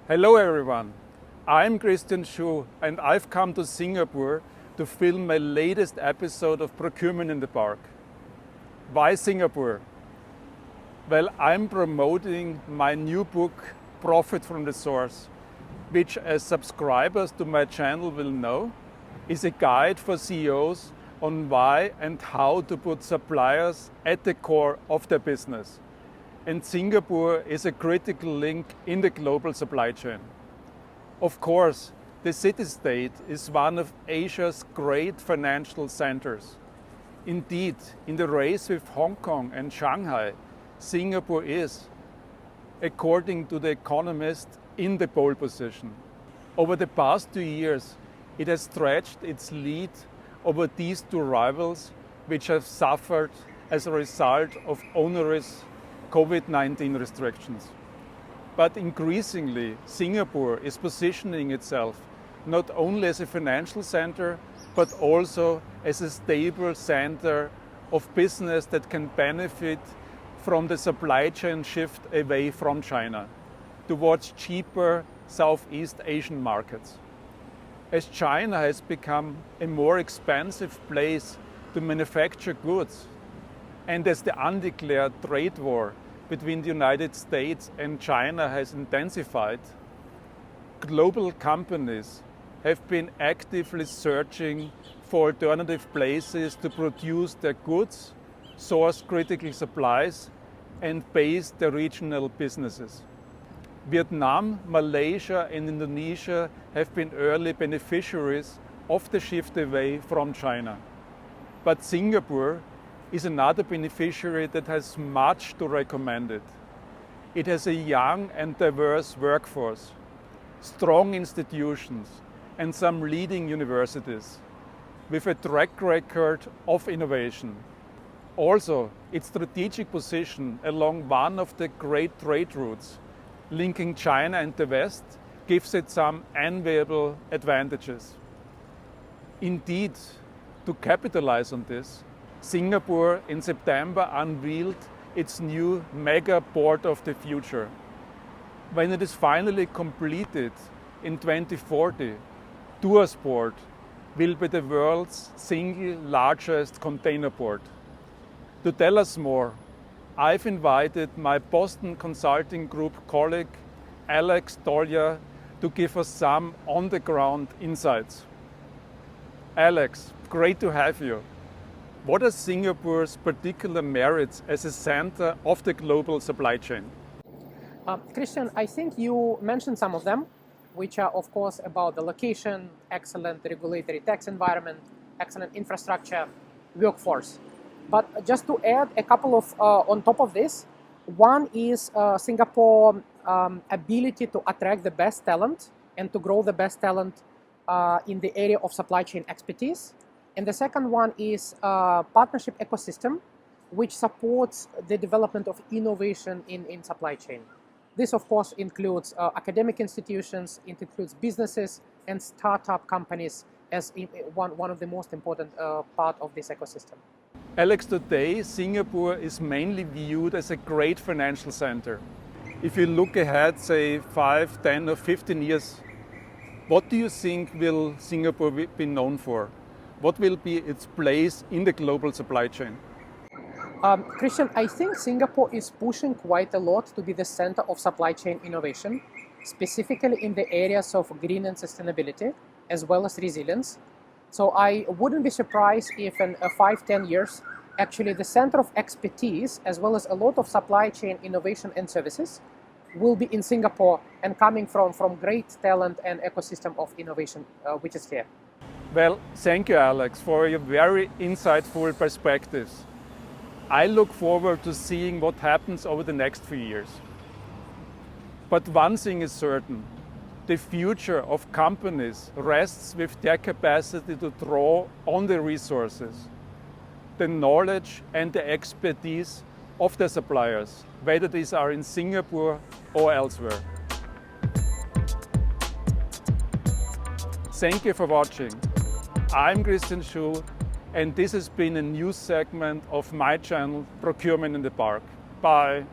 Hello everyone, I'm Christian Schuh and I've come to Singapore to film my latest episode of Procurement in the Park. Why Singapore? Well, I'm promoting my new book, Profit from the Source, which as subscribers to my channel will know, is a guide for CEOs on why and how to put suppliers at the core of their business. And Singapore is a critical link in the global supply chain. Of course, the city-state is one of Asia's great financial centers. Indeed, in the race with Hong Kong and Shanghai, Singapore is, according to the Economist, in the pole position. Over the past 2 years, it has stretched its lead over these two rivals, which have suffered as a result of onerous COVID-19 restrictions. But increasingly, Singapore is positioning itself not only as a financial center, but also as a stable center of business that can benefit from the supply chain shift away from China towards cheaper Southeast Asian markets. As China has become a more expensive place to manufacture goods, and as the undeclared trade war between the United States and China has intensified, global companies have been actively searching for alternative places to produce their goods, source critical supplies, and base their regional businesses. Vietnam, Malaysia, and Indonesia have been early beneficiaries of the shift away from China. But Singapore is another beneficiary that has much to recommend it. It has a young and diverse workforce, strong institutions, and some leading universities, with a track record of innovation. Also, its strategic position along one of the great trade routes, linking China and the West, gives it some enviable advantages. Indeed, to capitalize on this, Singapore in September unveiled its new mega port of the future. When it is finally completed in 2040, Tuas Port will be the world's single largest container port. To tell us more, I've invited my Boston Consulting Group colleague, Alex Dolya, to give us some on-the-ground insights. Alex, great to have you. What are Singapore's particular merits as a center of the global supply chain? Christian, I think you mentioned some of them, which are of course about the location, excellent regulatory tax environment, excellent infrastructure, workforce. But just to add a couple of on top of this, one is Singapore's ability to attract the best talent and to grow the best talent in the area of supply chain expertise. And the second one is partnership ecosystem, which supports the development of innovation in supply chain. This, of course, includes academic institutions, it includes businesses and startup companies as one of the most important part of this ecosystem. Alex, today Singapore is mainly viewed as a great financial center. If you look ahead, say 5, 10 or 15 years, what do you think will Singapore be known for? What will be its place in the global supply chain? Christian, I think Singapore is pushing quite a lot to be the center of supply chain innovation, specifically in the areas of green and sustainability, as well as resilience. So I wouldn't be surprised if in 5-10 years, actually the center of expertise, as well as a lot of supply chain innovation and services, will be in Singapore and coming from great talent and ecosystem of innovation, which is here. Well, thank you, Alex, for your very insightful perspectives. I look forward to seeing what happens over the next few years. But one thing is certain, the future of companies rests with their capacity to draw on the resources, the knowledge and the expertise of their suppliers, whether these are in Singapore or elsewhere. Thank you for watching. I'm Christian Schuh, and this has been a news segment of my channel, Procurement in the Park. Bye.